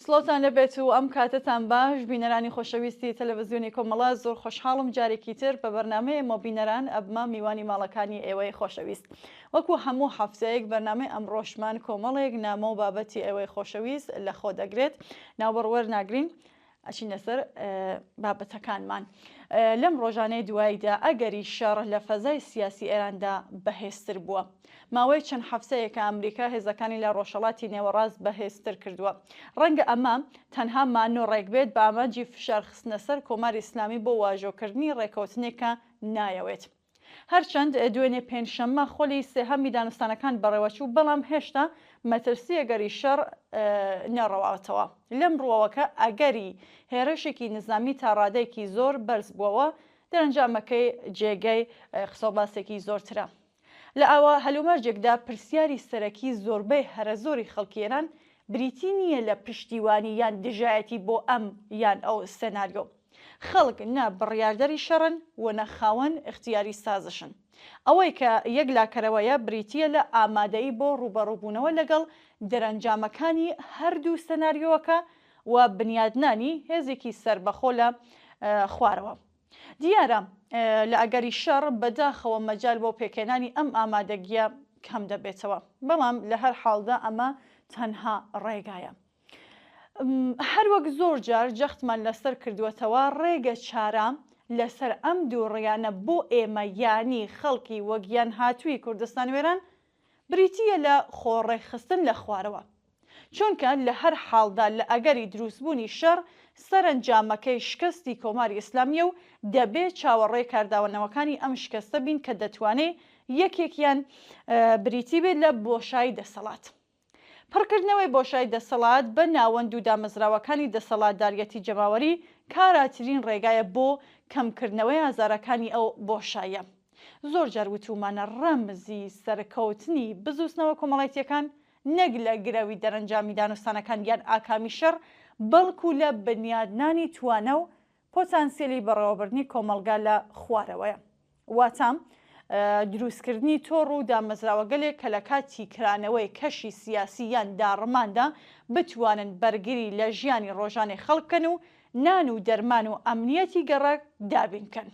سڵاتان لەبێت و ئەم کاتتان باش بینەرانی خۆشەویستی تەلەڤیزیۆنی کۆمەڵە زۆر خۆشحاڵم جارێکی تر بە بەرنامەیە بینەران ئەبمە میوانی ماڵەکانی ئێوەی خۆشەویست وەکو هەموو هەفتەیەک بەرنامەی ئەم ڕۆژمان کۆمەڵێک نامە و بابەتی ئێوەی خۆشەویست لە خۆ دەگرێت ناوبڕوەر ناگرین ئەچین لەسەر بابەتەکانمان لەم ڕۆژانەی دواییدا ئەگەری شەڕ لە فەزای سیاسی ئێراندا بەهێزتر بووە. ماوەی چەند هەفتەیەکە ئەمریکا هێزەکانی لە ڕۆژهەڵاتی نێوەڕاست بەهێزتر کردووە. ڕەنگە ئەمە تەنها مانۆڕێک بێت بە ئامانجی فشارخستنە سەر کۆماری ئیسلامی بۆ واژۆکردنی ڕێکەوتنێکە نایەوێت. هەرچەند دوێنێ پێنجشەممە خۆلی سێهەمی دانوستانەکان بەڕێوەچوو بەڵام هێشتا مەترسی ئەگەری شەڕ نەڕەواتەوە. لەم ڕووەوەکە ئەگەری هێرشێکی نظامی تا ڕادەیەکی زۆر بەرز بووەوە دەرەنجامەکەی جێگەی قسەوباسێکی زۆرترە. لە ئەوە هەلومەرجێکدا پرسیاری سەرەکی زۆربەی هەرە زۆری خەڵکی ئێران بریتی نییە لە پشتیوانی یان دژایەتی بۆ ئەم یان ئەو سێناریۆ. خەڵک نە بڕیاردەری شەڕن و نەخاوەن اختیاری سازشن. ئەوەی کە یەک لاکەرەوەیە بریتیە لە ئامادەیی بۆ ڕوبەڕووبوونەوە لەگەڵ دەرەنجامەکانی هەردوو سەناریۆکە و بنیادنانی هێزێکی سربەخۆ لە خوارەوە. دیارە لە ئەگەری شەڕ بەداخەوە مەجال بۆ پێکێنانی ئەم ئامادەگیە کەم دەبێتەوە بەڵام لە هەر حاڵدا ئەمە تەنها ڕێگایە. هەر وەک زۆر جار جەختمان لەسەر کردووەتەوە ڕێگە چارە لەسەر ئەم دوو ڕیانە بۆ ئێمە یانی خەڵکی وەگیان هاتووی کوردستان وێران بریتیە لە خۆڕێخستن لە خوارەوە. چونکە لە هەر حاڵدا لە ئەگەری دروستبوونی شەڕ سەرنجامەکەی شکستی کۆماری ئیسلامیە و دەبێت چاوەڕێی کارداوەنەوەکانی ئەم شکستە بین کە دەتوانێت یەکێکیان بریتی بێت لە بۆشایی دەسەڵات. پڕکردنەوەی بۆشایی دەسەڵات بە ناوەند و دامەزراوەکانی دەسەڵاتداریەتی جەماوەری کاراترین ڕێگایە بۆ کەمکردنەوەی ئازارەکانی ئەو بۆشایە. زۆر جار وتومانە ڕەمزی سەرکەوتنی بزوستنەوە کۆمەڵایەتیەکان نەک لە گرەوی دەرەنجامی دانوستانەکان یان ئاکامی شەڕ بەڵکو لە بنیادنانی توانە و پۆتانسیێلی بەڕێوەبردنی کۆمەلگا لە خوارەوەیە. واتام دروستکردنی تۆڕ و دامەزراوەگەلێک کە لە کاتی کرانەوەی کەشی سیاسی یان داڕماندا بتوانن بەرگری لە ژیانی ڕۆژانەی خەڵکن و نان و دەرمان و ئەمنیەتی گەڕک دابینکەن.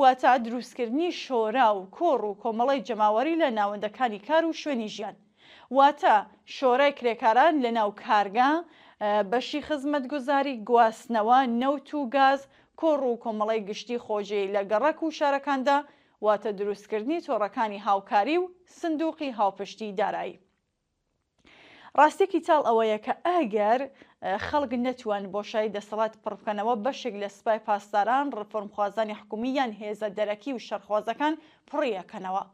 واتە دروستکردنی شۆرا و کۆڕ و کۆمەڵی جەماوەری لە ناوەندەکانی کار و شوێنی ژیان. واتە شۆرای کرێکاران لە ناو کارگا، بەشی خزمەتگوزاری، گواستنەوە، نەوت و گاز، کۆڕ و کۆمەڵی گشتی خۆجێی لە گەڕک و شارەکاندا، واتە دروستکردنی تۆڕەکانی هاوکاری و سندوقی هاوپشتی دارایی. ڕاستێکی تاڵ ئەوەیە کە ئەگەر خەڵک نەتوان بۆشایی دەسەڵات پڕبکەنەوە بەشێک لە سوپای پاسداران، ڕفۆرمخوازانی حکومی یان هێزە دەرەکی و شەرخوازەکان پڕیەکەنەوە.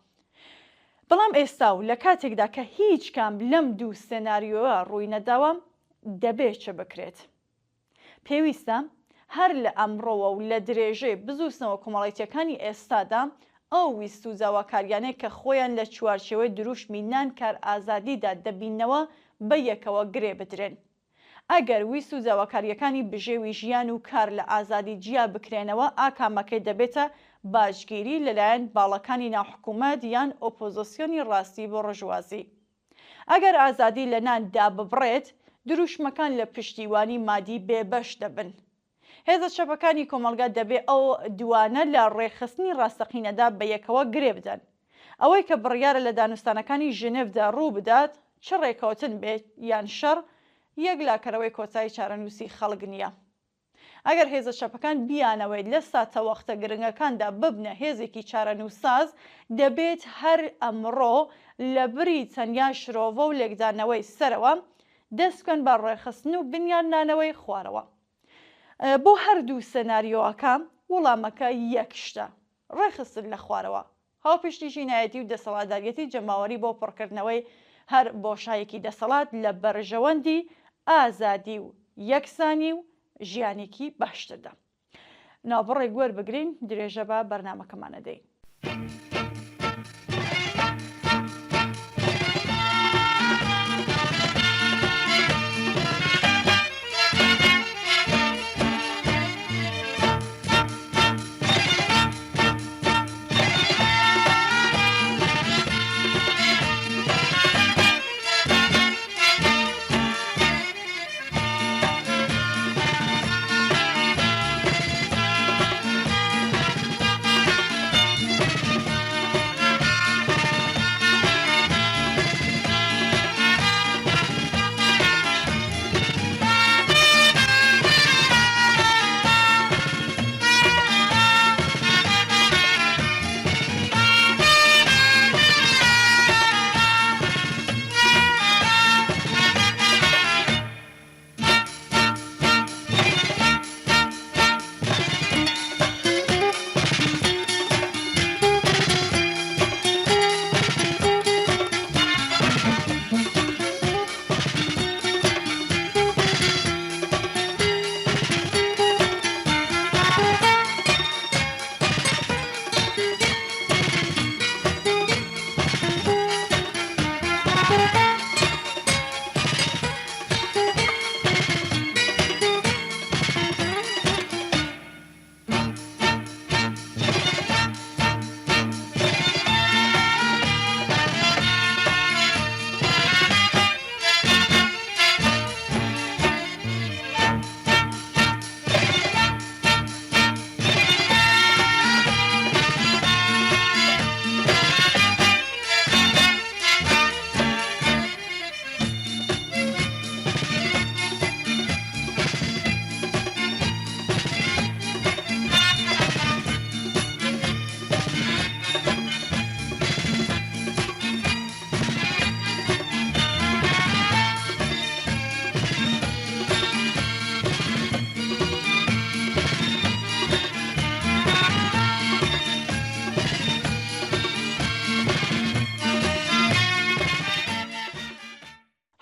بەڵام ئێستا و لە کاتێکدا کە هیچ کام لەم دوو سێناریۆوە ڕووی نەداوە دەبێت چه بکرێت. پێویستە هەر لە ئەمڕۆوە و لە درێژەی بزوستنەوە کۆمەڵایەتیەکانی ئێستادا ئەو ویست و زاواکاریانەی کە خۆیان لە چوارچێوەی دروشمی نان کار ئازادیدا دەبینەوە بە یەکەوە گرێ بدرێن. ئەگەر ویست و زاواکاریەکانی بژێوی ژیان و کار لە ئازادی جیا بکرێنەوە ئاکامەکەی دەبێتە باشگیری لەلایەن باڵەکانی ناوحکومەت یان ئۆپۆزیسیۆنی ڕاستی بۆ ڕژوازی. ئەگەر ئازادی لە ناندا ببڕێت دروشمەکان لە پشتیوانی مادی بێبەش دەبن. هێزە چەپەکانی کۆمەلگا دەبێ ئەو دوانە لە ڕێخستنی ڕاستەقینەدا بە یەکەوە گرێ بدەن. ئەوەی کە بڕیارە لە دانوستانەکانی ژنێڤدا ڕوو بدات چ ڕێکەوتن بێت یان شەڕ یەک لاکەرەوەی کۆتایی چارەنووسی خەڵک نییە. ئەگەر هێزە چەپەکان بیانەوەی لە ساتە وەختە گرنگەکاندا ببنە هێزێکی چارەنووساز دەبێت هەر ئەمڕۆ لە بری چەندیا شرۆڤە و لێکدانەوەی سەرەوە دەستکەن بە ڕێخستن و بنیادنانەوەی خوارەوە. بۆ هەردوو سەناریۆەکە وەڵامەکە یەک شتە: ڕێخستن لە خوارەوە، هاوپشتی ژینایەتی و دەسەڵاتداریەتی جەماوەری بۆ پڕکردنەوەی هەر بۆشایەکی دەسەڵات لە بەرژەوەندی ئازادی و یەکسانی و ژیانێکی باشتردا. ناوبڕێک وەربگرین درێژە بە بەرنامەکەمانە دەین.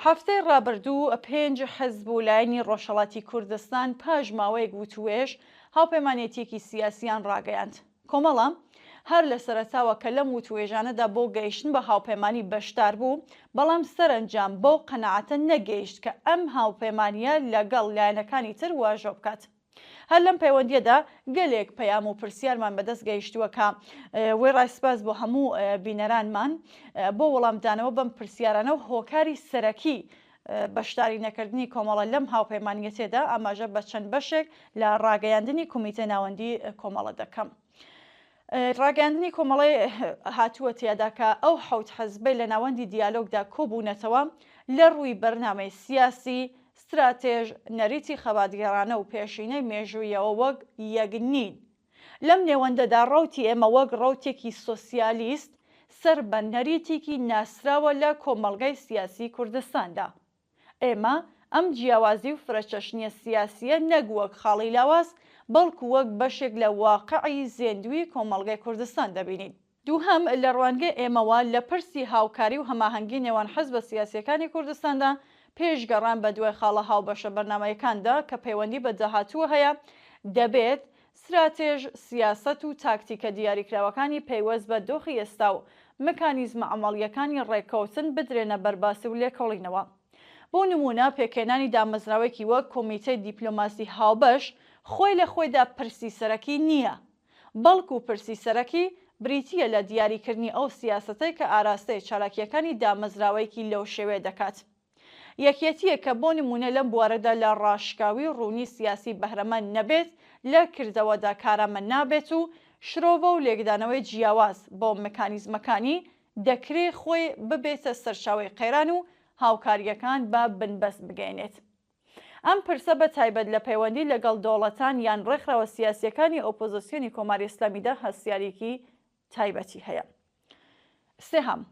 هەفتەی ڕابردوو 5 حزب و لایەنی ڕۆژهەڵاتی کوردستان پاش ماوەیەک وتوێژ هاوپەیمانێتیەکی سیاسیان ڕاگەیاند. کۆمەڵە هەر لە سەرەتاوە کە لەم وتوێژانەدا بۆ گەیشتن بە هاوپەیمانی بەشدار بوو، بەڵام سەرنجام بۆ قەنەعەتە نەگەیشت کە ئەم هاوپەیمانیە لەگەڵ لایەنەکانی تر واژۆ بکات. هەر لەم پەیوەندیەدا گەلێک پەیام و پرسیارمان بەدەست گەیشتووە کە وێ ڕایسپاس بۆ هەموو بینەرانمان بۆ وەڵامدانەوە بەم پرسیارانە و هۆکاری سەرەکی بەشداری نەکردنی کۆمەڵە لەم هاوپەیمانیەتێدا ئاماژە بە چەند بەشێک لە ڕاگەیاندنی کۆمیتە ناوەندی کۆمەڵە دەکەم. ڕاگەاندنی کۆمەڵی هاتووە تێدا کە ئەو حەوت حەزبەی لە ناوەندی دیالۆگدا کۆبوونەتەوە لە ڕووی بەرنامەی سیاسی، استراتێژ، نەریتی خەباتگەڕانە و پێشینەی مێژوویەوە وەک یەکنین. لەم نێوەندەدا ڕەوتی ئێمە وەک ڕەوتێکی سۆسیالیست سەر بە نەریتێکی ناسراوە لە کۆمەڵگەی سیاسی کوردستاندا. ئێمە ئەم جیاوازی و فرەچەشنیە سیاسیە نەک وەک خاڵی لاواز، بەڵکو وەک بەشێک لە واقعی زێندوی کۆمەڵگەی کوردستان دەبینین. دووهەم لە ڕوانگەی ئێمەوە لە پرسی هاوکاری و هەماهەنگی نێوان حەزبە سیاسیەکانی کوردستاندا پێشگەڕان بە دوای خاڵە هاوبەشە بەرنامەیەکاندا کە پەیوەندی بە داهاتووە هەیە، دەبێت استراتێژ، سیاسەت و تاکتیکە دیاریکراوەکانی پەیوەست بە دۆخی ئێستا و مکانیزمە عەمەڵیەکانی ڕێککەوتن بدرێنە بەرباسی و لێکۆڵینەوە. بۆ نمونە پێکێنانی دامەزراوێکی وەک کۆمیتەی دیپلۆماسی هاوبەش خۆی لە خۆیدا پرسی سەرەکی نییە، بەڵکو پرسی سەرەکی بریتیە لە دیاریکردنی ئەو سیاسەتەی کە ئاراستەی چالاکیەکانی دامەزراوەیەکی لەو شێوێ دەکات. یەکێتیە کە بۆ نمونە لەم بوارەدا لە ڕاشکاوی ڕوونی سیاسی بەهرەمەند نەبێت، لە کردەوەدا کارامە نابێت و شرۆڤە و لێکدانەوەی جیاواز بۆ مکانیزمەکانی دەکرێت خۆی ببێتە سەرچاوەی قەیران و هاوکاریەکان بە بنبەست بگەێنێت. ئەم پرسە بە تایبەت لە پەیوەندی لەگەڵ دەوڵەتان یان ڕێکخراوە سیاسیەکانی ئۆپۆزیسیۆنی کۆماری ئیسلامیدا هەستیارێکی تایبەتی هەیە. سێهەم،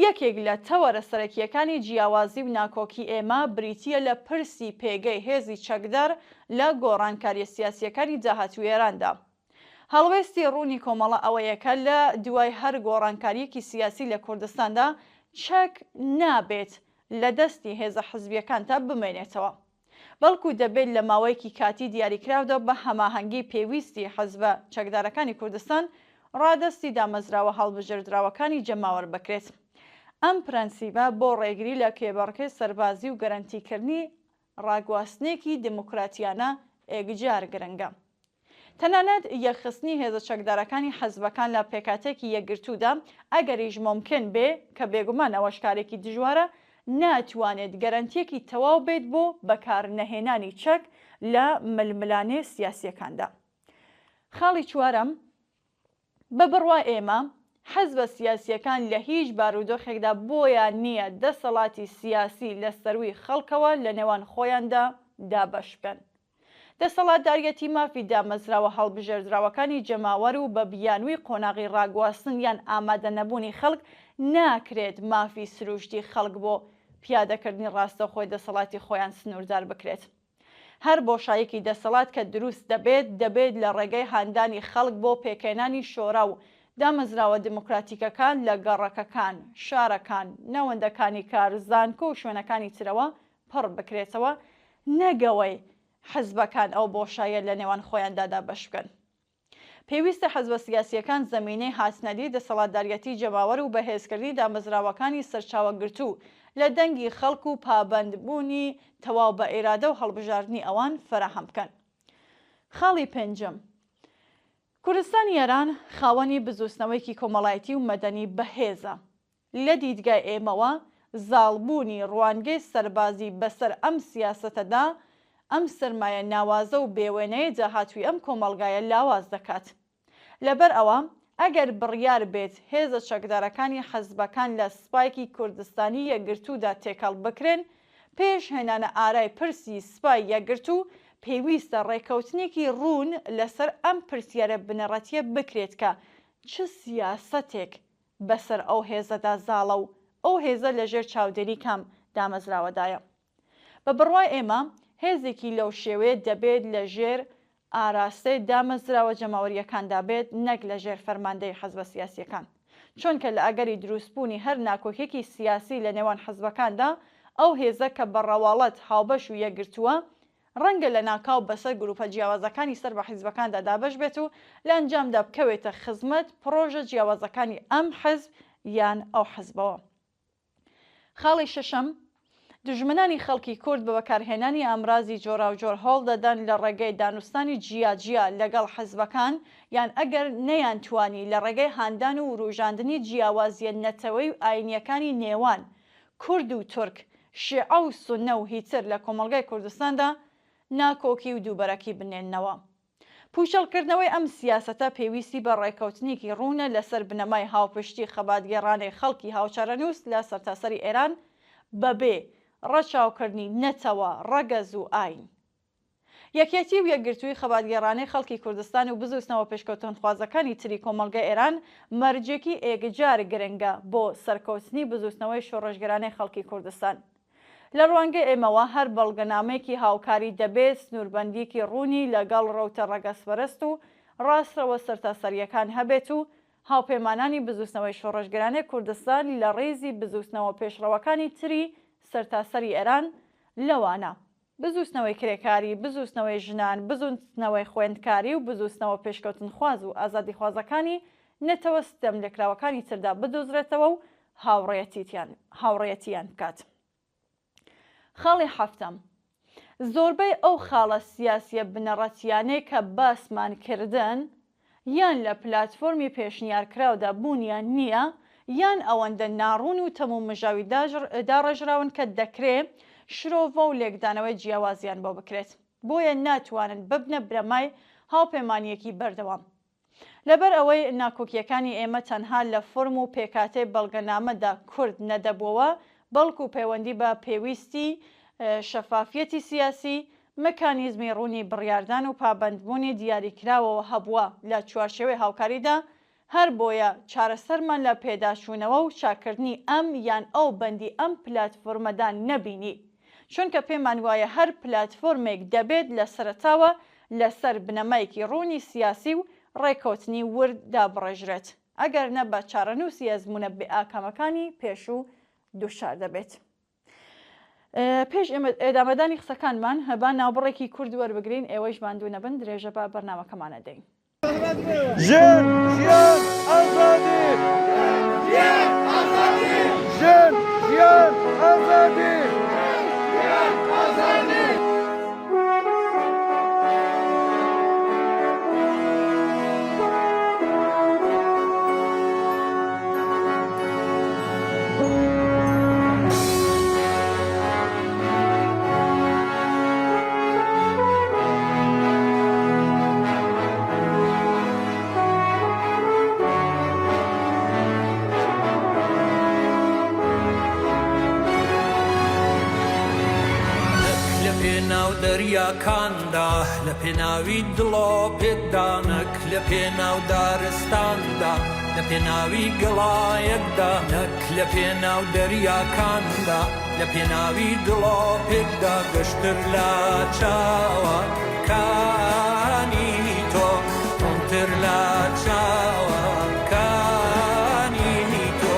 یەکێک لە تەوەرە سەرەکیەکانی جیاوازی و ناکۆکی ئێمە بریتیە لە پرسی پێگەی هێزی چەکدار لە گۆڕانکاریە سیاسیەکانی داهاتوێراندا. هەڵوێستی ڕوونی کۆمەڵە ئەوەیەکە لە دوای هەر گۆڕانکاریەکی سیاسی لە کوردستاندا چەک نابێت لە دەستی هێزە حزبیەکان تا بمێنێتەوە، بەڵکو دەبێت لە ماوەیەکی کاتی دیاریکراودا بە هەماهەنگی پێویستی حەزبە چەکدارەکانی کوردستان ڕادەستی دامەزراوە هەڵبژێردراوەکانی جەماوەر بکرێت. ئەم پرەنسیبە بۆ ڕێگری لە کێبەڕکەی سەربازی و گەرانتیکردنی ڕاگواستنێکی دموکراتیانە ئێگجار گرنگە. تەنانەت یەکخستنی هێزە چەکدارەکانی حەزبەکان لە پێکاتێکی یەکگرتوودا ئەگەریش ممکن بێ کە بێگومان ئەوەش کارێکی دژوارە، ناتوانێت گەرانتیەکی تەواو بێت بۆ بەکارنەهێنانی چەک لە ململانێ سیاسیەکاندا. خاڵی چوارەم، بە بڕوای ئێمە حەزبە سیاسیەکان لە هیچ بارودۆخێکدا بۆیان نییە دەسەڵاتی سیاسی لە سەروی خەڵکەوە لە نێوان خۆیاندا دابەش بکەن. دەسەڵاتداریەتی مافی دامەزراوە هەڵبژێردراوەکانی جەماوەر و بە بیانووی قۆناغی ڕاگواستن یان ئامادە نەبوونی خەڵک ناکرێت مافی سروشتی خەڵک بۆ پیادەکردنی ڕاستەخۆی دەسەڵاتی خۆیان سنووردار بکرێت. هەر بۆشایەکی دەسەڵات کە دروست دەبێت لە ڕێگەی هاندانی خەڵک بۆ پێکێنانی شۆرا و دامەزراوە دموکراتیکەکان لە گەڕەکەکان، شارەکان، نەوەندەکانی کار، زانکۆ و شوێنەکانی ترەوە پڕ بکرێتەوە، نەگەوەی حەزبەکان ئەو بۆشایە لە نێوان خۆیاندا دابەش بکەن. پێویستە حەزبە سیاسیەکان زەمینەی هاتنەدی دەسەڵاتداریەتی جەماوەر و بەهێزکردنی دامەزراوەکانی سەرچاوەگرتوو لە دەنگی خەڵک و پابەندبوونی تەواو بە ئێرادە و هەڵبژاردننی ئەوان فراهەم بکەن. خاڵی پێنجەم، کوردستانی ئێران خاوەنی بزوستنەوەیکی کۆمەڵایەتی و مەدەنی بەهێزە. لە دیدگای ئێمەوە زاڵبوونی ڕوانگەی سەربازی بەسەر ئەم سیاسەتەدا ئەم سرمایە ناوازە و بێوێنەیە داهاتووی ئەم کۆمەڵگایە لاواز دەکات. لەبەر ئەوە ئەگەر بڕیار بێت هێزە چەکدارەکانی حەزبەکان لە سوپایەکی کوردستانی یەکگرتوودا تێکەڵ بکرێن، پێش هێنانە ئارای پرسی سوپای یەکگرتوو پێویستە ڕێکەوتنێکی ڕوون لەسەر ئەم پرسیارە بنەڕەتیە بکرێت کە چ سیاسەتێک بەسەر ئەو هێزەدا زاڵە و ئەو هێزە لەژێر چاودێری کام دامەزراوەدایە. بە بڕوای ئێمە هێزێکی لەو شێوەیە دەبێت لە ژێر ئاراستەی دامەزراوە جەماوەریەکاندا بێت، نەک لە ژێر فەرماندەی حەزبە سیاسیەکان، چونکە لە ئەگەری دروستبوونی هەر ناکۆکێکی سیاسی لە نێوان حەزبەکاندا ئەو هێزە کە بەڕەواڵەت هاوبەش و یەکگرتووە ڕەنگە لە ناکاو بەسەر گروپە جیاوازەکانی سەر بە حیزبەکاندا دابەش بێت و لە ئەنجامدا بکەوێتە خزمەت پرۆژە جیاوازەکانی ئەم حزب یان ئەو حزبەوە. خاڵی شەشەم، دژمنانی خەڵکی کورد بە بەکارهێنانی ئامرازی جۆراوجۆر هەوڵ دەدەن لە ڕێگەی دانوستانی جیاجیا لەگەڵ حزبەکان یان ئەگەر نەیانتوانی لە ڕێگەی هاندان و ڕوژاندنی جیاوازیە نەتەوەی و ئاینیەکانی نێوان کورد و تورک، شیعە و سونە و هیتر لە کۆمەڵگەی کوردستاندا ناکۆکی و دووبەرەکی بنێننەوە. پوشەڵکردنەوەی ئەم سیاسەتە پێویستی بە ڕێکەوتنێکی ڕوونە لەسەر بنەمای هاوپشتی خەباتگێڕانەی خەڵکی هاوچارەنووس لە سەرتاسەری ئێران بەبێ ڕەچاوکردنی نەتەوە ڕەگەز و ئاین. یەکێتی و یەکگرتووی خەباتگێڕانەی خەڵکی کوردستان و بزوستنەوە پێشکەوتنخوازەکانی تری کۆمەڵگەی ئێران مەرجێکی ئێگەجار گرنگە بۆ سەرکەوتنی بزوستنەوەی شۆڕەشگرانەی خەڵکی کوردستان. لە ڕوانگەی ئێمەوە هەر بەڵگەنامەیەکی هاوکاری دەبێت سنووربەندێکی ڕوونی لەگەڵ ڕەوتە ڕەگەزپەرست و ڕاستەوە سەرتاسەریەکان هەبێت و هاوپەیمانانی بزوستنەوەی شۆڕەشگرانەی کوردستان لە ڕێزی بزوستنەوە پێشڕەوەکانی تری سەرتاسەری ئێران لەوانە بزوستنەوەی کرێکاری، بزوستنەوەی ژنان، بزوستنەوەی خوێندکاری و بزوستنەوە پێشکەوتنخواز و ئازادیخوازەکانی نەتەوە ستەم لێکراوەکانی تردا بدۆزرێتەوە و هاوڕێیەتیان بکات. خاڵی هەفتەم، زۆربەی ئەو خاڵە سیاسیە بنەڕەتیانەی کە باسمان کردن یان لە پلاتفۆرمی پێشنیارکراودا بوونیان نییە یان ئەوەندە ناڕوون و تەموو مژاوی داڕێژراون کە دەکرێت شرۆڤە و لێکدانەوەی جیاوازیان بۆ بکرێت، بۆیە ناتوانن ببنە برەمای هاوپەیمانیەکی بەردەوام. لەبەر ئەوەی ناکۆکیەکانی ئێمە تەنها لە فۆرم و پێکاتەی بەڵگەنامەدا کورد نەدەبووەوە، بەڵکو پەیوەندی بە پێویستی شەفافیەتی سیاسی، مەکانیزمی ڕوونی بڕیاردان و پابەندبوونی دیاریکراوەوە هەبووە لە چوارچێوەی هاوکاریدا، هەر بۆیە چارەسەرمان لە پێداچوونەوە و چاکردنی ئەم یان ئەو بەندی ئەم پلاتفۆرمەدان نەبینی، چونکە پێمان وایە هەر پلاتفۆرمێک دەبێت لە سەرەتاوە لەسەر بنەمایەکی ڕوونی سیاسی و ڕێکەوتنی ورد دابڕێژرێت، ئەگەر نە بە چارەنووسی ئەزمونە بێ ئاکامەکانی پێشوو دووشار دەبێت. پێش ئێدامەدانی قسەکانمان هەبا ناوبڕێکی کورد وەربگرین، ئێوەش ماندوو نەبن، درێژە بە بەرنامەکەمانە دەین. ژن ژیان ئازادی، ژن ژیان ئازادی. دەریاکاندا لە پێناوی دڵۆ پێدانەک لە پێناو دارستاندا لە پێناوی گەڵایەکدا نەک لە پێناو دەریاکاندا لە پێناوی دڵۆ پێدا گەشتر لە چاوەکانی تۆ تۆنتر لە چاوەکانی تۆ.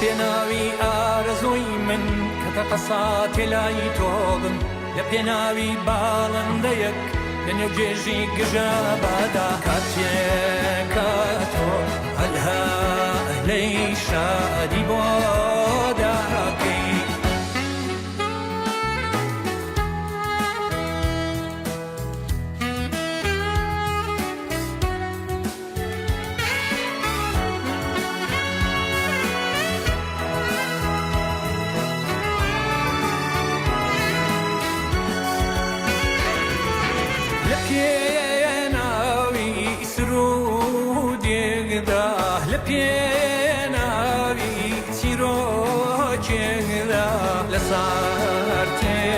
پێناوی ئارەزۆی من کە تەقەسا تێلای تۆڵم لە پێناوی باڵندەیەک لە نێوجێژی گژە بادا کاتێکە تۆ هەلها لەی شادی بۆ داکەی لە پێناوی چیرۆکێدا لە سارتێرین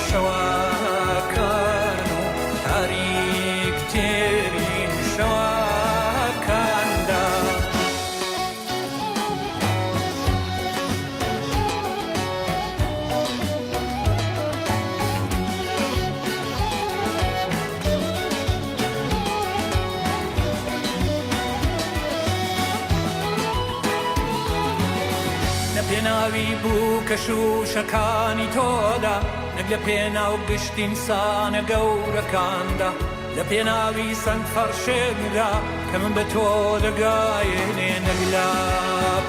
شەواکان و تاریک تێرین شەواکاندا پێناوی بوو کەش و شەکانی تۆدا نەک لە پێناو گشتین سانە گەورەکاندا لە پێناوی سەنگ فەرشێندا کە من بە تۆ دەگایێنێ نەک لە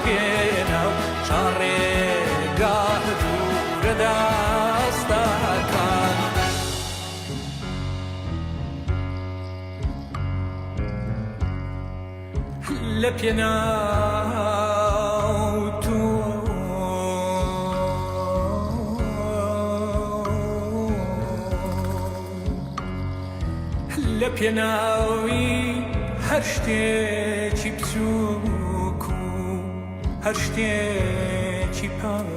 پێناو چاڕێگاه دوورە داستانەکان لە پێناو تو لە پێناوی هەر شتێکی بچووک و هەر شتێکی پاک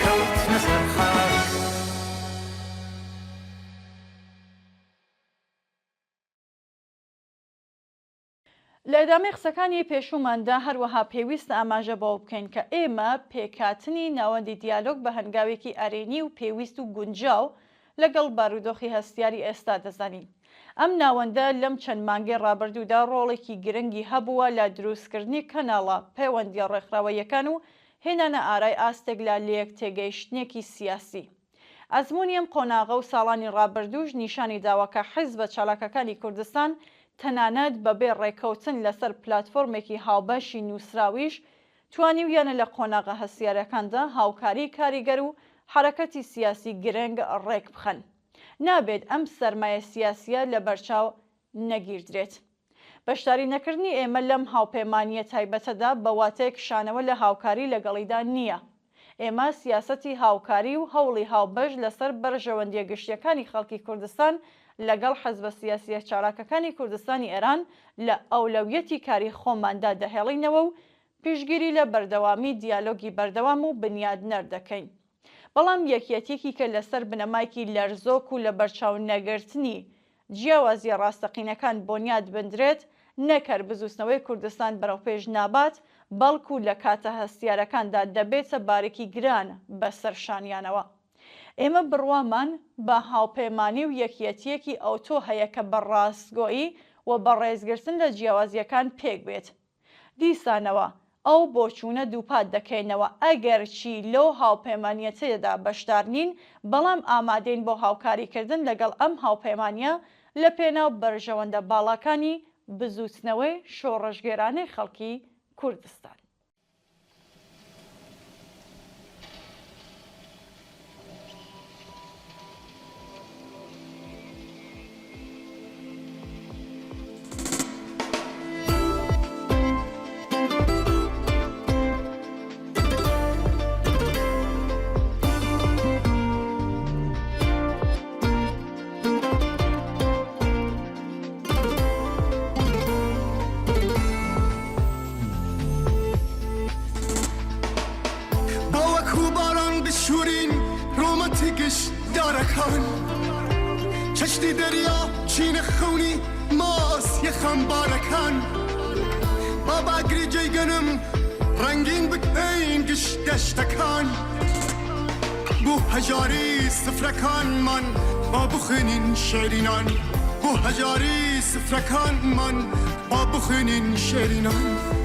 کەوتنە سەر خاک لە ئەدامەی قسەکانی پێشووماندا هەروەها پێویستە ئاماژە بۆ بکەین کە ئێمە پێکاتنی ناوەندی دیالۆگ بە هەنگاوێکی ئارێنی و پێویست و گونجاو لەگەڵ بارودۆخی هەستیاری ئێستا دەزانین. ئەم ناوەندە لەم چەند مانگەی ڕابردوودا ڕۆڵێکی گرنگی هەبووە لە دروستکردنی کەناڵە پەیوەندی ڕێکخراوەیەکان و هێنانە ئارای ئاستێک لە لەیەک تێگەیشتنێکی سیاسی. ئەزموونی ئەم قۆناغە و ساڵانی ڕابردووش نیشانی داواکە حیزبە چالاکەکانی کوردستان تەنانەت بەبێ ڕێکەوتن لەسەر پلاتفۆرمێکی هاوبەشی نووسراویش توانیویانە لە قۆناغە هەستیارەکاندا هاوکاری کاریگەر و حرەکەتی سیاسی گرنگ ڕێک بخەن. نابێت ئەم سەرمایە سیاسیە لە بەرچاو نەگیردرێت. بەشداری نەکردنی ئێمە لەم هاوپەیمانیە تایبەتەدا بە واتەیەک شانەوە لە هاوکاری لەگەڵیدا نییە. ئێمە سیاسەتی هاوکاری و هەوڵی هاوبەش لەسەر بەرژەوەندیە گشتیەکانی خەڵکی کوردستان لەگەڵ حەزبە سیاسیە چالاکەکانی کوردستانی ئێران لە ئەولەویەتی کاری خۆماندا دەهێڵینەوە و پیشگیری لە بەردەوامی دیالۆگی بەردەوام و بنیادنەر دەکەین. بەڵام یەکیەتێکی کە لەسەر بنەمایکی لەرزۆک و لە بەرچاو نەگرتنی جیاوازیە ڕاستەقینەکان بۆنیاد بندرێت نەکەر بزوستنەوەی کوردستان بەرەو پێش نابات بەڵکو لە کاتە هەستیارەکاندا دەبێتە بارێکی گران بەسەرشانیانەوە. ئێمە بڕوامان بە هاوپەیمانی و یەکیەتیەکی ئەوتۆ هەیە کە بە ڕاستگۆیی و بە ڕێزگرتن لە جیاوازیەکان پێک بێت. دیسانەوە ئەو بۆچوونە دووپات دەکەینەوە ئەگەر چی لەو هاوپەیمانیەتەیەدا بەشدار نین بەڵام ئامادەین بۆ هاوکاریکردن لەگەڵ ئەم هاوپەیمانیە لە پێناو بەرژەوەندە باڵاکانی بزوتنەوەی شۆڕەژگێرانەی خەڵکی کوردستان. چشتی دریا چین خونی ماس یخم بارکان بابا گریجی گنم رنگین بکین گشتشتکان بو هجاری سفرکان من با بخنین شیرینان بو هجاری سفرکان من با بخنین شیرینان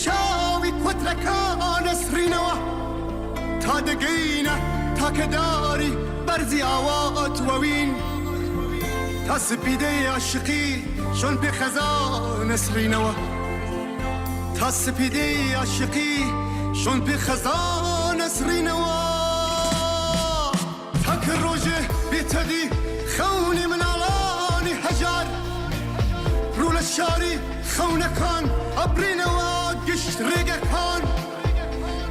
چاوی کترکان اسرینوا تا دگینه تا کداری برزی آوات ووین تا سپیده عاشقی شون به خزان نسرینەوە تا سپیده عاشقی شون به خزان نسرینەوە تا که ڕۆژێ بێتەدی خەونی مناڵانی هەژار ڕوو لە شاری خەونەکان ئەبرینەوە گشت ڕێگەکان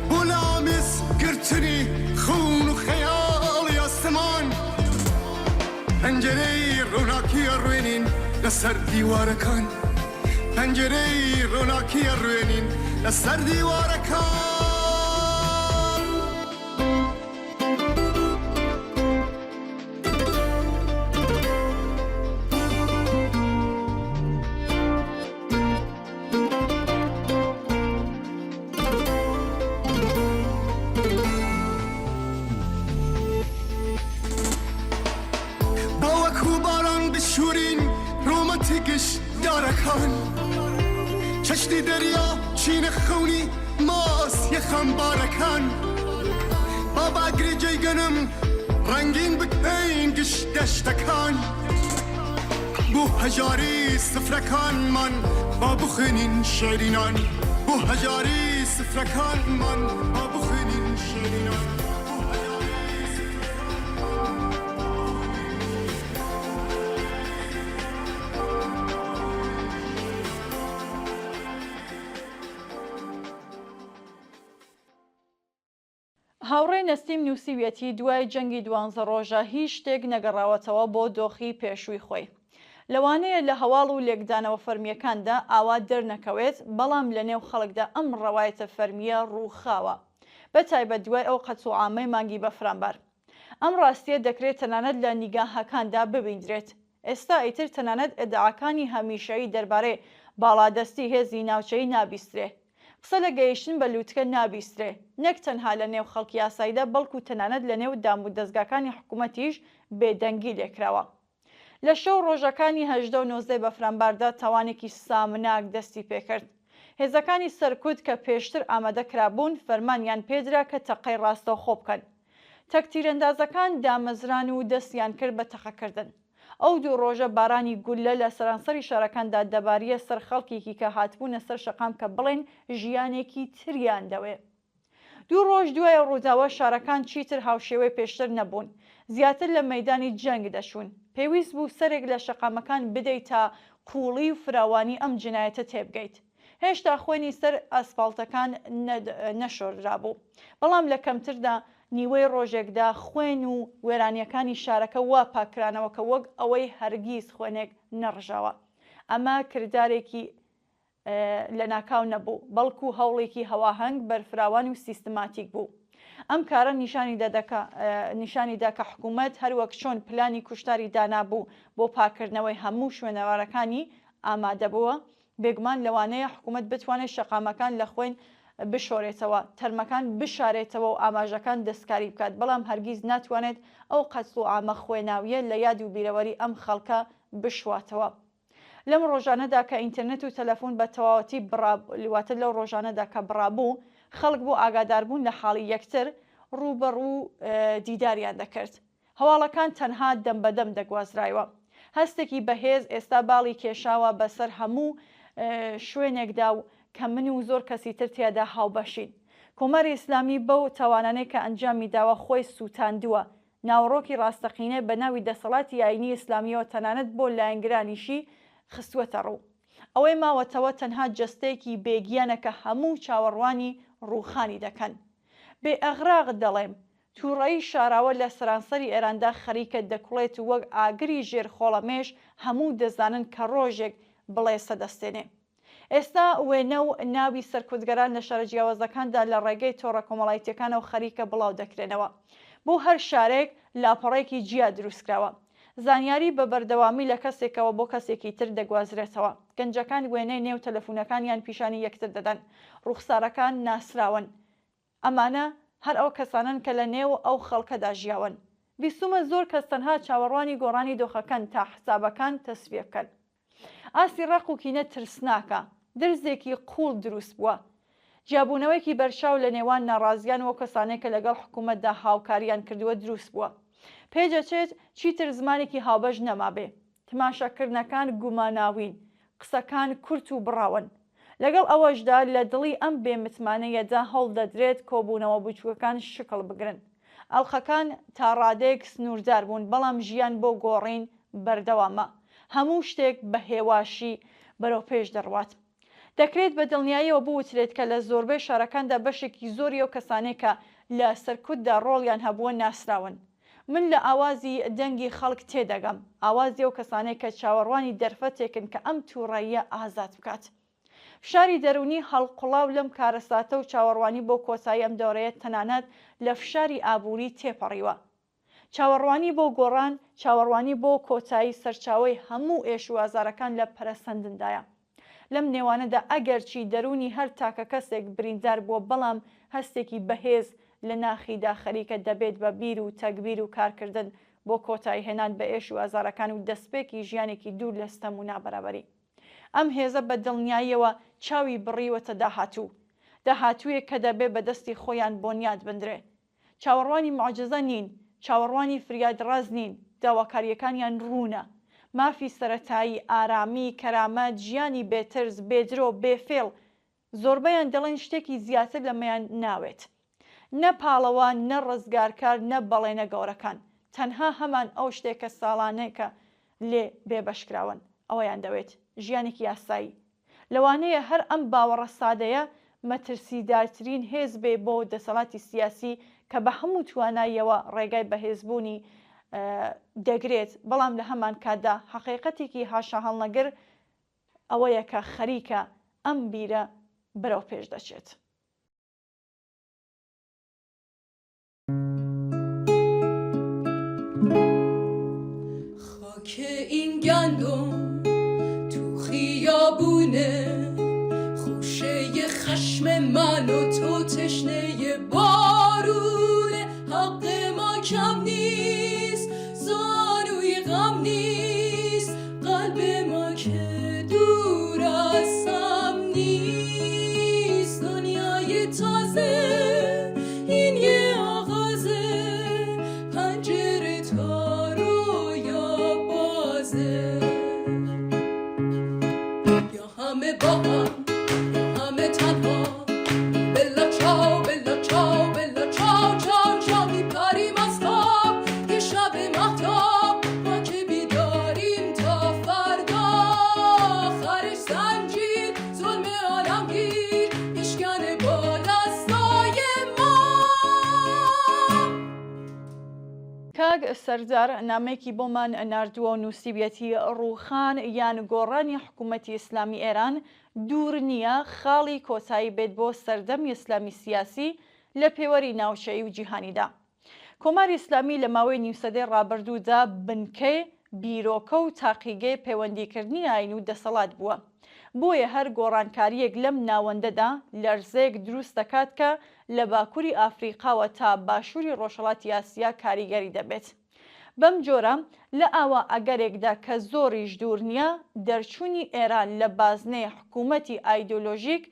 بۆ لامیز گرتنی خون و خەیاڵی ئاسمان پەنجەرەی ڕووناکی ئەڕوێنین لەسەر دیوارەکان پەنجەرەی ڕووناکی ئەڕوێنین لەسەر دیوارەکان چشتی دریا چین خونی ماس یخم بارکان بابا گریجی گنم رنگین بکین گشت دشتکان بو هجاری سفرکان من با بخنین شیرینان بو هجاری سفرکان من با بخنین شیرینان هاوڕێ نەسیم نووسیویەتی دوای جەنگی 12 ڕۆژە هیچ شتێک نەگەڕاوەتەوە بۆ دۆخی پێشووی خۆی. لەوانەیە لە هەواڵ و لێکدانەوە فەرمیەکاندا ئاوا دەرنەکەوێت، بەڵام لە نێو خەڵکدا ئەم ڕەوایەتە فەرمیە ڕووخاوە، بە تایبەت دوای ئەو قەچ و عامەی مانگی بەفرامبەر. ئەم ڕاستیە دەکرێت تەنانەت لە نیگاهەکاندا ببیندرێت. ئێستا ئیتر تەنانەت ئەدعاکانی هەمیشەیی دەربارەی باڵادەستی هێزی ناوچەی نابیسترێ. قسە لە گەیشتن بە لووتکە نابیسترێ، نەک تەنها لە نێو خەڵکی یاساییدا بەڵکو تەنانەت لە نێو دام و دەستگاکانی حکوومەتیش بێدەنگی لێکراوە. لە شەو ڕۆژەکانی 18 و 19 بەفرامبەردا تاوانێکی سامناک دەستی پێکرد. هێزەکانی سەرکوت کە پێشتر ئامادەکرابوون فەرمانیان پێدرا کە تەقەی ڕاستەوخۆ بکەن. تەکتیرەندازەکان دامەزران و دەستیان کرد بە تەقەکردن. ئەو دوو ڕۆژە بارانی گولە لە سەرانسەری شارەکاندا دەباریە سەر خەڵکێکی کە هاتبوونە سەر شەقام کە بڵێن ژیانێکی تریان دەوێ. دوو ڕۆژ دوای ڕووداوە شارەکان چیتر هاوشێوەی پێشتر نەبوون، زیاتر لە مەیدانی جەنگ دەشون. پێویست بوو سەرێک لە شەقامەکان بدەیت تا قوڵی و فراوانی ئەم جنایەتە تێبگەیت. هێشتا خوێنی سەر ئەسفالتەکان نەشۆررابوو، بەڵام لە کەمتردا نیوەی ڕۆژێکدا خوێن و وێرانیەکانی شارەکە وا پاکرانەوە کە وەک ئەوەی هەرگیز خوێنێک نەڕژاوە. ئەمە کردارێکی لە ناکاو نەبوو، بەڵکو هەوڵێکی هەواهەنگ بەرفراوان و سیستماتیک بوو. ئەم کارە نیشانیدا کە حکوومەت هەروەک چۆن پلانی کوشتاری دانابوو بۆ پاکردنەوەی هەموو شوێنەوارەکانی ئامادەبووە، بێگومان لەوانەیە حکوومەت بتوانێت شەقامەکان لە خوێن بشۆرێتەوە، تەرمەکان بشارێتەوە و ئاماژەکان دەستکاری بکات، بەڵام هەرگیز ناتوانێت ئەو قەچڵ و ئامە خوێناویە لە یاد و بیرەوەری ئەم خەڵکە بشواتەوە. لەم ڕۆژانەدا کە ئینتەرنێت و تەلەفۆن بە تەواوەتی بڕاتە لەو ڕۆژانەدا کە بڕابوو، خەڵک بۆ ئاگاداربوون لە حاڵی یەکتر ڕوبەڕوو دیداریان دەکرد. هەواڵەکان تەنها دەم بەدەم دەگوازرایەوە. هەستێکی بەهێز ئێستا باڵی کێشاوە بەسەر هەموو شوێنێکدا و کە من و زۆر کەسی تر تێدا هاوبەشین. کۆمەری ئیسلامی بەو تاوانانەی کە ئەنجامی داوە خۆی سووتاندووە، ناوڕۆکی ڕاستەقینە بە ناوی دەسەڵاتی ئاینی ئیسلامیەوە تەنانەت بۆ لایەنگرانیشی خستووەتە ڕوو. ئەوەی ماوەتەوە تەنها جەستەیەکی بێگیانە کە هەموو چاوەڕوانی ڕووخانی دەکەن. بێ ئەغراق دەڵێم، تووڕەیی شاراوە لە سەرانسەری ئێراندا خەریکە دەکوڵێت و وەک ئاگری ژێرخۆڵەمێش هەموو دەزانن کە ڕۆژێک بڵێ سەدەستێنێ. ئێستا وێنە و ناوی سەرکوتگەران لە شارە جیاوازەکاندا لە ڕێگەی تۆڕە کۆمەڵایەتیەکانەوە خەریکە بڵاو دەکرێنەوە. بۆ هەر شارێک لاپەڕێکی جیا دروستکراوە. زانیاری بە بەردەوامی لە کەسێکەوە بۆ کەسێکی تر دەگوازرێتەوە. گەنجەکان وێنەی نێو تەلەفۆنەکانیان پیشانی یەکتر دەدەن. ڕوخسارەکان ناسراون. ئەمانە هەر ئەو کەسانن کە لە نێو ئەو خەڵکەدا ژیاون. بیستمە زۆر کەس تەنها چاوەڕوانی گۆڕانی دۆخەکان تا حسابەکان تەسویە بکەن. ئاسی ڕق و کینە ترسناکە، درزێکی قوڵ دروست بووە. جیابوونەوەیکی بەرچاو لە نێوان ناڕازیان و کەسانێک کە لەگەڵ حکوومەتدا هاوکاریان کردووە دروست بووە. پێدەچێت چیتر زمانێکی هاوبەش نەمابێ. تماشاکردنەکان گوماناوین، قسەکان کورت و بڕاون. لەگەڵ ئەوەشدا لە دڵی ئەم بێمتمانەیەدا هەوڵ دەدرێت کۆبوونەوە بچووکەکان شکڵ بگرن. ئەڵخەکان تا ڕادێک سنووردار بوون، بەڵام ژیان بۆ گۆڕین بەردەوامە. هەموو شتێک بە هێواشی بەرەو پێش دەڕوات. دەکرێت بە دڵنیاییەوە بوترێت کە لە زۆربەی شارەکاندا بەشێکی زۆری ئەو کەسانێک کە لە سەرکوتدا ڕۆڵیان هەبووە ناسراون. من لە ئاوازی دەنگی خەڵک تێدەگەم، ئاوازی ئەو کەسانێک کە چاوەڕوانی دەرفەتێکن کە ئەم تووڕەیە ئازاد بکات. فشاری دەرونی هەڵقوڵاو لەم کارەساتە و چاوەڕوانی بۆ کۆتایی ئەم دەورەیە تەنانەت لە فشاری ئابووری تێپەڕیوە. چاوەڕوانی بۆ گۆڕان، چاوەڕوانی بۆ کۆتایی سەرچاوەی هەموو ئێش و ئازارەکان لە پەرەسەندندایە. لەم نێوانەدا ئەگەرچی دەرونی هەر تاکە کەسێک بریندار بووە، بەڵام هەستێکی بەهێز لە ناخیدا خەریکە دەبێت بە بیر و تەکبیر و کارکردن بۆ کۆتایی هێنان بە ئێش و ئازارەکان و دەستپێکی ژیانێکی دوور لە ستەم و نابەرابەری. ئەم هێزە بە دڵنیاییەوە چاوی بڕیوەتە داهاتوویەک کە دەبێت بە دەستی خۆیان بۆنیاد بندرێ. چاوەڕوانی معجزە نین، چاوەڕوانی فریادڕاز نین، داواکاریەکانیان ڕوونە. مافی سەرەتایی، ئارامی، کەرامەت، ژیانی بێترس، بێدرۆ، بێفێڵ، زۆربەیان دەڵێن شتێکی زیاتر لەمەیان ناوێت. نە پاڵەوە، نە ڕزگارکار، نە بەڵێنە گەورەکان، تەنها هەمان ئەو شتێکە ساڵانەیەکە لێ بێبەشکراون. ئەوەیان دەوێت ژیانێکی یاسایی. لەوانەیە هەر ئەم باوەڕە سادەیە مەترسیدارترین هێز بێ بۆ دەسەڵاتی سیاسی کە بە هەموو تواناییەوە ڕێگای بەهێزبوونی دەگرێت، بەڵام لە هەمان کاتدا حەقیقەتێکی هاشا هەڵنەگر ئەوەیە کە خەریکە ئەم بیرە بەرەو پێش دەچێت. خاک این گندم تو خیابونه، خوشه خشم من و تو تشنه بارونه. حق ما کم نیست، زانوی غم نیست، قلب ما که دور از هم نیست. دنیای تازه این یه آغازه، پنجره تا رویا بازه. یا همه با هم، یا همه تنها، بلا چاو بلا چاو بلا چاو چاو چاو. میپریم از خواب یه شب مهتاب، ما که بیداریم تا فردا. آخرش زنجیر ظلم عالمگیر میشکنه با دستای ما. کاگ سەرجار نامێکی بۆمان ناردووە و نووسیبێتی ڕووخان یان گۆڕانی حکوومەتی ئیسلامی ئێران دوور نییە خاڵی کۆتایی بێت بۆ سەردەمی ئیسلامی سیاسی لە پێوەری ناوچەیی و جیهانیدا. کۆماری ئیسلامی لە ماوەی نیوسەدەی ڕابردوودا بنکەی، بیرۆکە و تاقیگەی پەیوەندیکردنی ئاین و دەسەڵات بووە. بۆیە هەر گۆڕانکاریەک لەم ناوەندەدا لەرزەیەک دروست دەکات کە لە باکووری ئافریقاوە تا باشووری ڕۆژهەڵاتی ئاسیا کاریگەری دەبێت. بەم جۆرە لە ئاوا ئەگەرێکدا کە زۆریش دوور نییە، دەرچوونی ئێران لە بازنەی حکوومەتی ئایدۆلۆژیک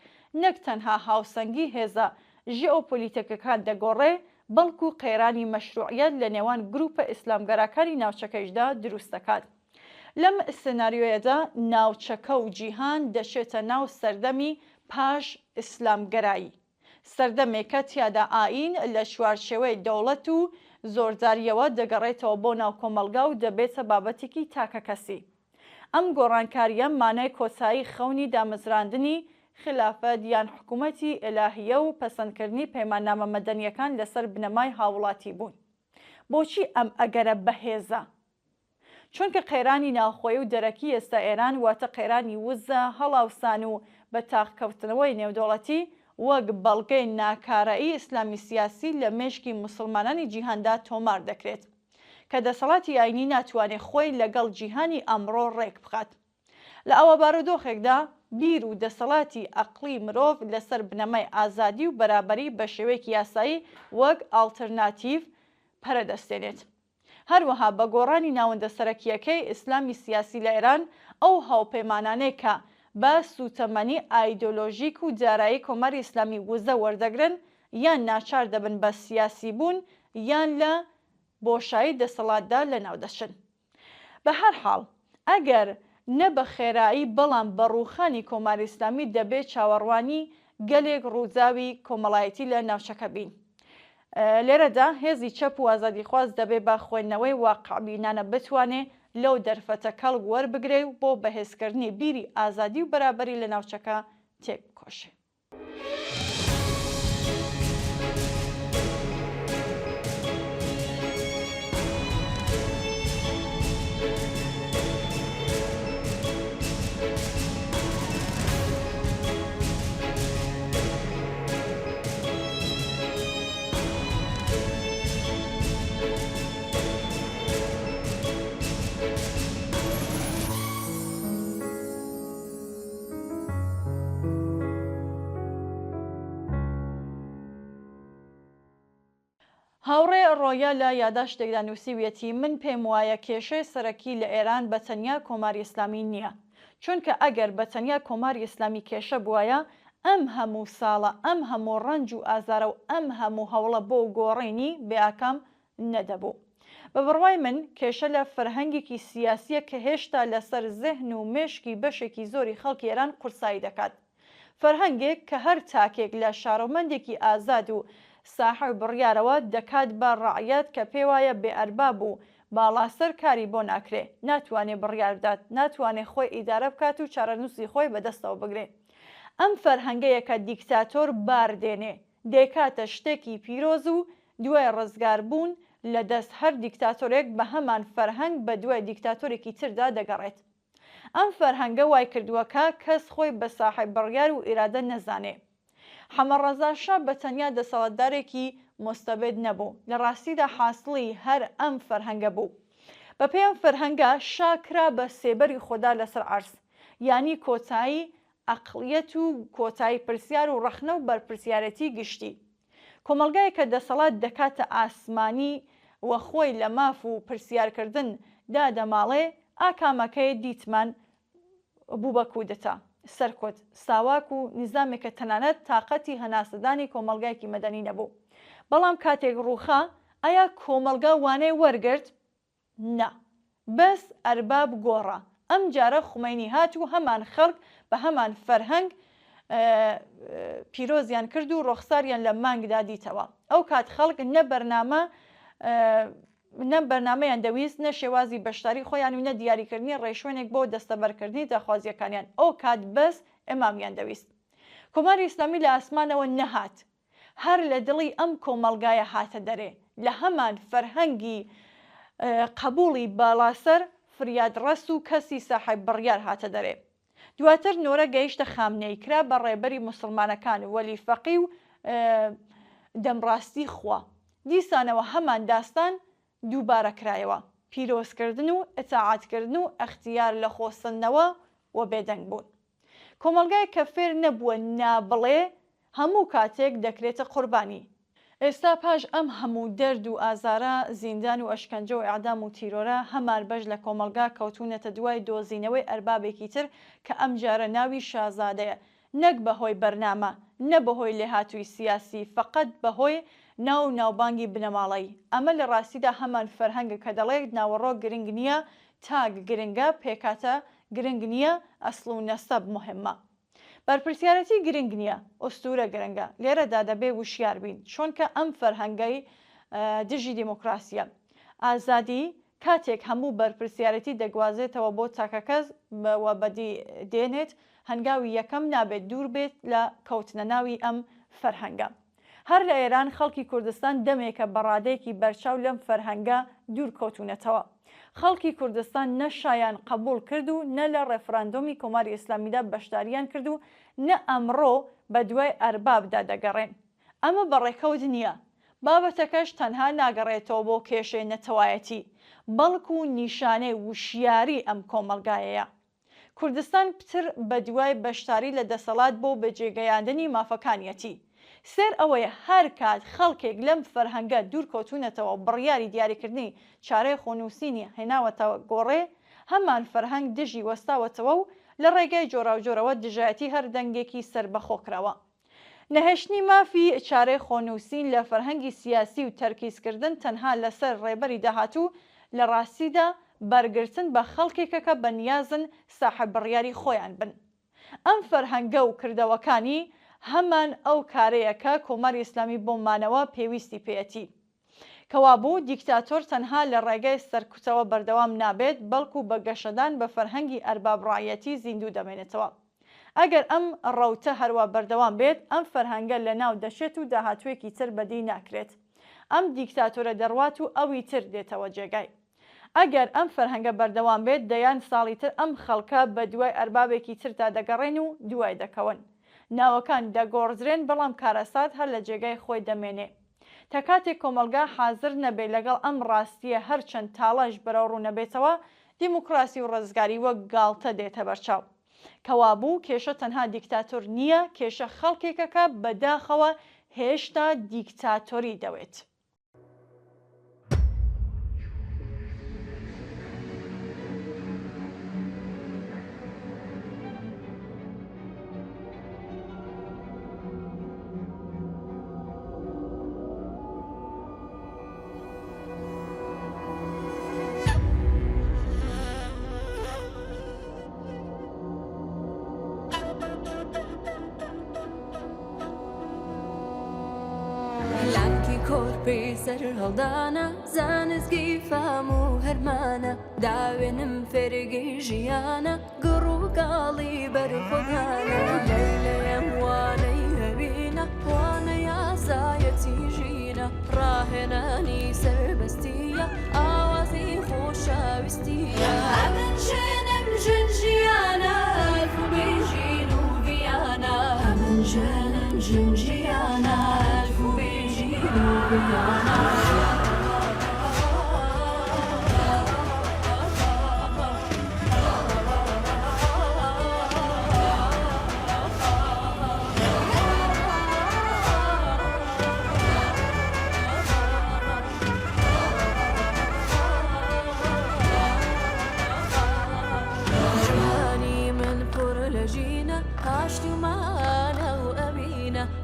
نەک تەنها هاوسەنگی هێزە ژئۆپۆلیتیکەکان دەگۆڕێ، بەڵکو قەیرانی مەشروعیەت لە نێوان گروپە ئیسلامگەراکانی ناوچەکەیشدا دروست دەکات. لەم سناریۆیەدا ناوچەکە و جیهان دەچێتە ناو سەردەمی پاش ئیسلامگەرایی، سەردەمێکە تیادا ئاین لە چوارچێوەی دەوڵەت و زۆرداریەوە دەگەڕێتەوە بۆ ناو کۆمەلگا و دەبێتە بابەتێکی تاکە کەسی. ئەم گۆڕانکاریە مانای کۆتایی خەونی دامەزراندنی خلافەت یان حکوومەتی ئێلاهیە و پەسەندکردنی پەیماننامە مەدەنیەکان لەسەر بنەمای هاوڵاتی بوون. بۆچی ئەم ئەگەرە بەهێزە؟ چونکە قەیرانی ناوخۆی و دەرەکی ئێستا ئێران واتە قەیرانی وزە، هەڵاوسان و بە تاقکەوتنەوەی نێودەوڵەتی وەک بەڵگەی ناکارایی ئیسلامی سیاسی لە مێشکی موسڵمانانی جیهاندا تۆمار دەکرێت کە دەسەڵاتی ئاینی ناتوانێت خۆی لەگەڵ جیهانی ئەمڕۆ ڕێک بخات. لە ئەوە بارودۆخێکدا بیر و دەسەڵاتی ئەقلی مرۆڤ لەسەر بنەمای ئازادی و بەرابەری بە شێوەیەکی یاسایی وەک ئاڵتەرناتیڤ پەرەدەستێنێت. هەروەها بە گۆڕانی ناوەندە سەرەکیەکەی ئیسلامی سیاسی لە ئێران ئەو هاوپەیمانانەی کە بە سوتەمەنی ئایدۆلۆژیک و دارایی کۆماری ئیسلامی وزە وەردەگرن یان ناچار دەبن بە سیاسی بوون یان لە بۆشایی دەسەڵاتدا لە ناو دەچن. بە هەر حاڵ ئەگەر نە بە خێرایی بەڵام بە ڕووخانی کۆماری ئیسلامی دەبێت چاوەڕوانی گەلێک ڕووزاوی کۆمەڵایەتی لە ناوچەکە بین. لێرەدا هێزی چەپ و ئازادیخواست دەبێ بە خوێندنەوەی واقعبینانە بتوانێت لەو دەرفەتە کەڵک وەربگرێ و بۆ بەهێزکردنی بیری ئازادی و بەرابەری لە ناوچەکە تێک بکۆشێ. هاوڕێ ڕۆیا لە یاداشتێکدا نووسیویەتی من پێم وایە کێشەی سەرەکی لە ئێران بەتەنیا کۆماری ئیسلامی نییە، چونکە ئەگەر بەتەنیا کۆماری ئیسلامی کێشە بووایە ئەم هەموو ساڵە ئەم هەموو ڕەنج و ئازارە و ئەم هەموو هەوڵە بۆ گۆڕینی بێئاکام نەدەبوو. بە بڕوای من کێشە لە فەرهەنگێکی سیاسیە کە هێشتا لەسەر زێهن و مێشکی بەشێکی زۆری خەڵکی ئێران قورسایی دەکات. فەرهەنگێک کە هەر تاکێک لە شارۆمەندێکی ئازاد و ساحە بڕیارەوە دەکات بە ڕعیەت کە پێ وایە بێئەرباب و باڵاسەر کاری بۆ ناکرێ، ناتوانێ بڕیار بدات، ناتوانێ خۆی ئیدارە بکات و چارەنووسی خۆی بەدەستەوە بگرێ. ئەم فەرهەنگەیە کە دیکتاتۆر باردێنێ دێکاتە شتێکی پیرۆز و دوای ڕزگار بوون لە دەست هەر دیکتاتۆرێک بە هەمان فەرهەنگ بە دوای دیکتاتۆرێکی تردا دەگەڕێت. ئەم فەرهەنگە وای کردووەکە کەس خۆی بە ساحەی بڕیار و ئیرادە نەزانێ. حەمەڕەزا شا بەتەنیا دەسەڵاتدارێکی مستەبد نەبوو، لە ڕاستیدا حاصڵی هەر ئەم فەرهەنگە بوو. بە پێی ئەم فەرهەنگە شاکرا بە سێبەری خۆدا لەسەر عەرز، یعنی کۆتایی ئەقڵیەت و کۆتایی پرسیار و ڕەخنە و بەرپرسیارەتی گشتی. کۆمەلگایە کە دەسەڵات دەکاتە ئاسمانی وە خۆی لە ماف و پرسیارکردن دادەماڵێ ئاکامەکەی دیتمان بوو بە کودەتا، سەرکۆت، ساواک و نیزامێکە تەنانەت تااقەتی هەناسەدانی کۆمەلگایەکی مەدەنی نەبوو. بەڵام کاتێک ڕووخا ئایا کۆمەلگا وانەی وەرگرت؟ نا، بەس ئەرباب گۆڕە. ئەم جارە خومینی هات و هەمان خەڵک بە هەمان فەرهەنگ پیرۆزیان کرد و ڕۆخساریان لە مانگدا دیتەوە. ئەو کات خەڵک نە بەرنامەیان دەویست، نە شێوازی بەشداری خۆیان و نە دیاریکردنی ڕێشوێنێک بۆ دەستەبەرکردنی داخوازیەکانیان، ئەو کات بەس ئێمامیان دەویست. کۆماری ئیسلامی لە ئاسمانەوە نەهات، هەر لە دڵی ئەم کۆمەلگایە هاتە دەرێ، لە هەمان فەرهەنگی قبوڵی بالاسەر فریادڕەس و کەسی ساحەی بڕیار هاتە دەرێ. دواتر نۆرە گەیشتە خامنەی کرا بە ڕێبەری موسڵمانەکان وەلی فەقی و دەمڕاستی خوا. دیسانەوە هەمان داستان دووبارە کرایەوە، پیرۆزکردن و ئەتاعاتکردن و ئەختیار لە خۆستنەوە و بێدەنگ بوون. کۆمەلگای کە فێر نەبووە نابڵێ هەموو کاتێک دەکرێتە قوربانی. ئێستا پاش ئەم هەموو دەرد و ئازارە، زیندان و ئەشکەنجە و ئیعدام و تیرۆرە، هەمان بەش لە کۆمەلگا کەوتونەتە دوای دۆزینەوەی ئەربابێکی تر کە ئەم جارە ناوی شازادەیە، نەک بەهۆی بەرنامە، نە بەهۆی لێهاتووی سیاسی، فەقەت بەهۆی ناو ناوبانگی بنەماڵەی. ئەمە لە ڕاستیدا هەمان فەرهەنگە کە دەڵێت ناوەڕۆ گرنگ نییە، تاگ گرنگە، پێکاتە گرنگ نییە، ئەسڵ و نەسەب مهمە. بەرپرسیارەتی گرنگ نییە، ئوستورە گرنگە. لێرەدا دەبێ وشیار بین، چونکە ئەم فەرهەنگەی دژی دیموکراسیە. ئازادی کاتێک هەموو بەرپرسیارەتی دەگوازێتەوە بۆ تاکە کەس بەوە بەدی دێنێت، هەنگاوی یەکەم نابێت دوور بێت لە کەوتنە ناوی ئەم فەرهەنگە. هەر لە ئێران خەڵکی کوردستان دەمێکە بەڕادەیەکی بەرچاو لەم فەرهەنگە دوور کەوتونەتەوە. خەڵکی کوردستان نە شایان قبول کرد و نە لە ڕێفراندۆمی کۆماری ئیسلامیدا بەشداریان کرد و نە ئەمڕۆ بە دوای ئەربابدا دەگەڕێن. ئەمە بەڕێکەوت نییە. بابەتەکەش تەنها ناگەڕێتەوە بۆ کێشەی نەتەوایەتی، بەڵکو و نیشانەی وشیاری ئەم کۆمەلگایەیە. کوردستان پتر بە دوای بەشداری لە دەسەڵات بۆ بەجێگەیاندنی مافەکانیەتی. سێر ئەوەیە هەر کات خەڵکێک لەم فەرهەنگە دوور کۆتونەتەوە بڕیاری دیاریکردنی چارەی خۆنووسینی هێناوەتەوە گۆڕێ، هەمان فەرهەنگ دژی وەستاوەتەوە و لە ڕێگای جۆراوجۆرەوە دژایەتی هەر دەنگێکی سربەخۆکراوە. نەهێشتنی مافی چارەی خۆنووسین لە فەرهەنگی سیاسی و تەرکیزکردن تەنها لەسەر ڕێبەری داهاتوو لە ڕاستیدا بەرگرتن بە خەڵکێکە کە بەنیازن ساحب بڕیاری خۆیان بن. ئەم فەرهەنگە و کردەوەکانی هەمان ئەو کارەیە کە کۆماری ئیسلامی بۆمانەوە پێویستی پێەتی. کەوابوو دیکتاتۆر تەنها لە ڕێگەی سەرکوتەوە بەردەوام نابێت بەڵکو بە گەشەدان بە فەرهەنگی ئەربابڕایەتی زیندوو دەمێنێتەوە. ئەگەر ئەم ڕەوتە هەروە بەردەوام بێت ئەم فەرهەنگە لە ناو دەشێت و داهاتوێکی تر بەدی ناکرێت. ئەم دیکتاتۆرە دەڕوات و ئەوی تر دێتەوە جێگای. ئەگەر ئەم فەرهەنگە بەردەوام بێت دەیان ساڵی تر ئەم خەڵکە بە دوای ئەربابێکی تردا دەگەڕێن و دوای دەکەون. ناوەکان دەگۆڕزرێن بەڵام کارەسات هەر لە جێگای خۆی دەمێنێ. تا کاتێک کۆمەلگا حازر نەبێت لەگەڵ ئەم ڕاستیە هەرچەند تاڵەش بەرەو ڕوو نەبێتەوە دیموکراسی و ڕزگاری وەک گاڵتە دێتە بەرچاو. کەوابوو کێشە تەنها دیکتاتۆر نییە، کێشە خەڵکێکەکە بەداخەوە هێشتا دیکتاتۆری دەوێت. کۆرپەی سەر هەڵدانە زانستگی فام و هەرمانە داوێنم فێرگەی ژیانە گڕ و گاڵی بەرخۆدانە لەیلەیەم وانەی هەبینە وانە یازایەتی ژینە ڕاهێنانی سەربەستیە ئاوازی خۆشەویستیە ئەمن ژێنم ژن ژیانە ئەلفوبێ ژین و ڤیانە ئەمن ژێنم ژن ژیانە ئەلفوبێ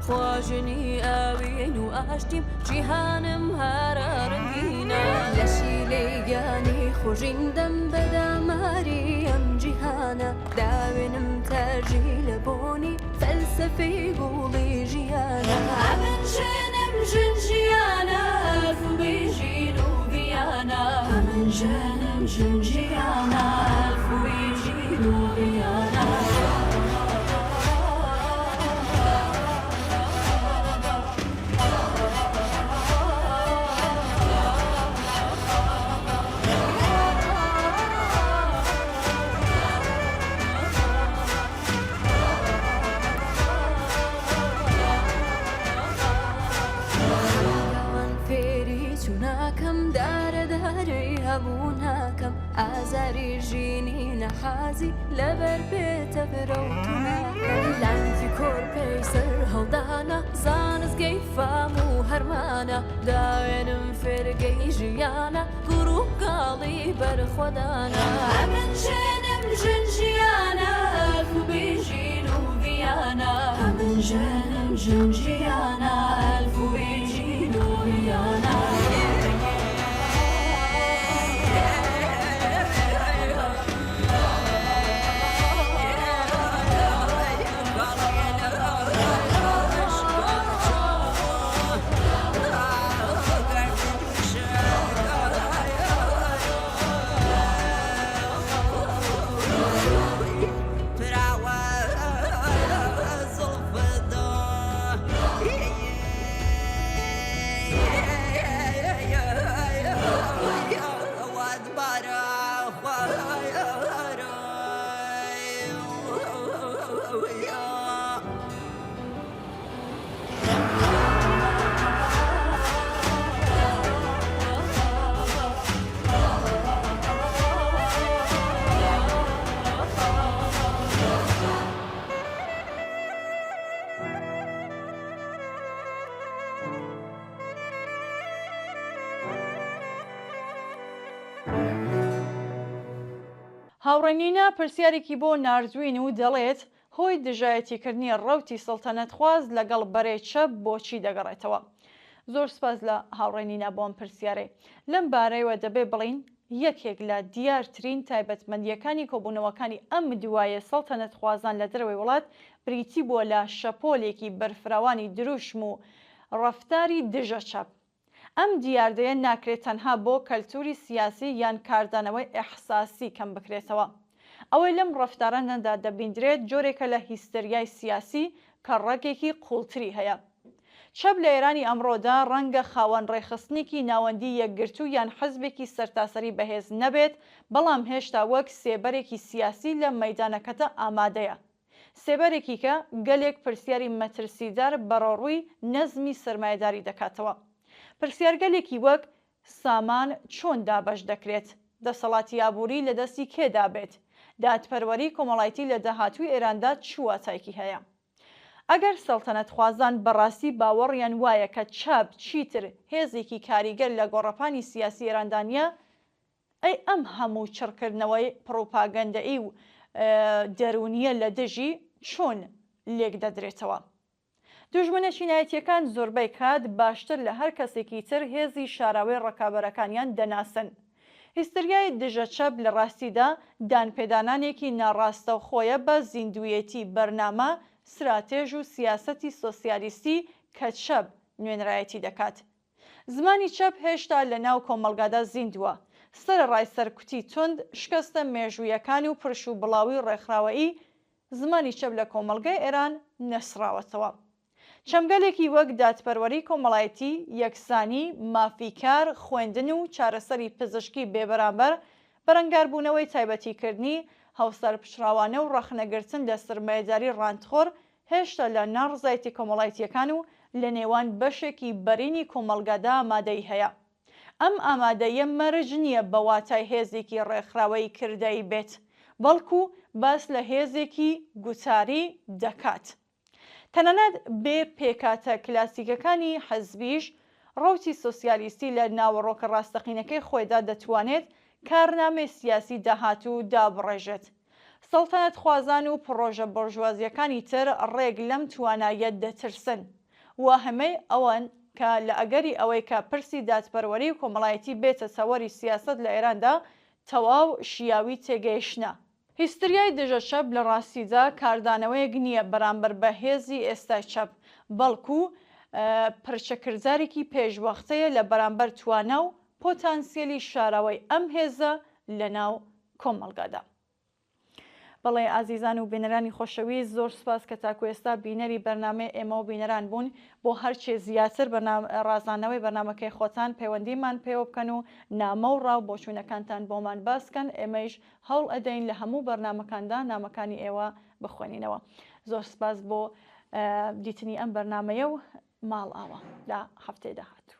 خواژنی ئاوین و ئاشتیم جیهانم هەرە ڕەنگینە لەشی لێگانی خۆژیندەم بەداماری ئەم جیهانە داوێنم تاژی لە بۆنی فەلسەفەی گوڵی ژیانە ئەمن ژێنم ژن ژیانە ئەلفوبێ ژین و ڤیانە ئەمن ژێنم ژن ژیانە ئەلفوبێ ژین و ڤیانە هەبوو ناکەم ئازاری ژینی نەحازی لەبەر بێتە برەوتونە لانجی کۆرپەی سەر هەڵدانە زانستگەی فام و هەرمانە داوێنم فێرگەی ژیانە گوڕ و گاڵی بەرخۆدانە ئەمن ژێنم ژن ژیانە ئەلفوبێ ژین و ڤیانە ئەمن ژێنم ژن ژیانە ئەلفوبێ ژین و ڤیانە هاوڕێنینە پرسیارێکی بۆ ناردوین و دەڵێت هۆی دژایەتیکردنی ڕەوتی سەڵتەنەت خواز لەگەڵ بەرێچە بۆچی دەگەڕێتەوە. زۆر سپاس لە هاوڕێنینە بۆم پرسیارێ لەم بارەیەوە دەبێ بڵین یەکێک لە دیارترین تایبەتمەندیەکانی کۆبوونەوەکانی ئەم دوایە سەڵتەنەت خوازان لە دەرەوەی وڵات بریتی بووە لە شەپۆلێکی بەرفراوانی دروشم و ڕەفتاری دژە چەپ. ئەم دیاردەیە ناکرێت تەنها بۆ کەلتوری سیاسی یان کاردانەوەی ئەحساسی کەم بکرێتەوە. ئەوەی لەم ڕەفتارانەدا دەبیندرێت جۆرێکە لە هیستریای سیاسی کە ڕێگێکی قوڵتری هەیە. چەپ لە ئێرانی ئەمڕۆدا ڕەنگە خاوەن ڕێخستنێکی ناوەندی یەکگرتو یان حەزبێکی سەرتاسەری بەهێز نەبێت، بەڵام هێشتا وەک سێبەرێکی سیاسی لە مەیدانەکەتە ئامادەیە. سێبەرێکی کە گەلێک پرسیاری مەترسیدار بەڕۆڕووی نەزمی سەرمایەداری دەکاتەوە. پرسیارگەلێکی وەک سامان چۆن دابەش دەکرێت؟ دەسەڵاتی ئابووری لە دەستی کێدا بێت؟ دادپەروەری کۆمەڵایەتی لە داهاتووی ئێراندا چ واتایەکی هەیە؟ ئەگەر سەڵتەنەت خوازان بەڕاستی باوەڕیان وایە کە چاپ چیتر هێزێکی کاریگەر لە گۆڕەپانی سیاسی ئێراندانیە، ئەی ئەم هەموو چڕکردنەوەی پڕۆپاگەندەئی و دەرونیە لە دژی چۆن لێک دەدرێتەوە؟ دوژمنە چینایەتیەکان زۆربەی کات باشتر لە هەر کەسێکی تر هێزی شاراوی ڕکابەرەکانیان دەناسن. هیستریای دژە چەپ لە ڕاستیدا دانپێدانانێکی ناڕاستەوخۆیە بە زیندویەتی بەرنامە، سراتێژ و سیاسەتی سۆسیالیستی کە چەپ نوێنرایەتی دەکات. زمانی چەپ هێشتا لە ناو کۆمەلگادا زیندووە. سەرەڕای سەرکوتی تند، شکستە مێژوویەکان و پرش و بڵاوی ڕێکخراوەیی زمانی چەپ لە کۆمەلگای ئێران نەسراوەتەوە. چەمگەلێکی وەک دادپەروەری کۆمەڵایەتی، یەکسانی، مافیکار، خوێندن و چارەسەری پزیشکی بێبەرامبەر، بەرەنگاربوونەوەی تایبەتیکردنی، هەوسەر پشراوانە و ڕەخنەگرتن لە سرمایەداری ڕاندخۆر هێشتا لە ناڕزایەتی کۆمەڵایەتیەکان و لە نێوان بەشێکی بەرینی کۆمەلگادا ئامادەی هەیە. ئەم ئامادەیە مەرج نییە بە واتای هێزێکی ڕێکخراوەی کردەی بێت، بەڵکو باس لە هێزێکی گوتاری دەکات. تەنانەت بێ پێکاتە کلاسیکەکانی حەزبیش، ڕەوتی سۆسیالیستی لە ناوەڕۆکە ڕاستەقینەکەی خۆیدا دەتوانێت کارنامەی سیاسی داهاتوو دابڕێژێت. سەڵتەنەت خوازان و پڕۆژە بۆرژوازیەکانی تر ڕێک لەم تواناییە دەترسن. واهمەی ئەوەن کە لە ئەگەری ئەوەی کە پرسی دادپەروەری و کۆمەڵایەتی بێتە سەوەری سیاست لە ئێراندا تەواو شیاوی تێگەیشتنە. هیستریای دژە چەپ لە ڕاستیدا کاردانەوەیەک نییە بەرامبەر بە هێزی ئێستای چەپ، بەڵکو پرچەکردارێکی پێشوەختەیە لە بەرامبەر توانە و پۆتانسیێلی شاراوەی ئەم هێزە لە ناو کۆمەلگادا. بەڵێ ئازیزان و بینەرانی خۆشەویست، زۆر سوپاس کە تاکو ئێستا بینەری بەرنامەی ئێمە و بینەران بوون. بۆ هەرچێ زیاتر ڕازانەوەی بەرنامەکەی خۆتان پەیوەندیمان پێوە بکەن و نامە و ڕاو بۆچوونەکانتان بۆمان باسکەن. ئێمەش هەوڵ ئەدەین لە هەموو بەرنامەکاندا نامەکانی ئێوە بخوێنینەوە. زۆر سوپاس بۆ دیتنی ئەم بەرنامەیە و ماڵ ئاوە لە هەفتەی داهاتوو.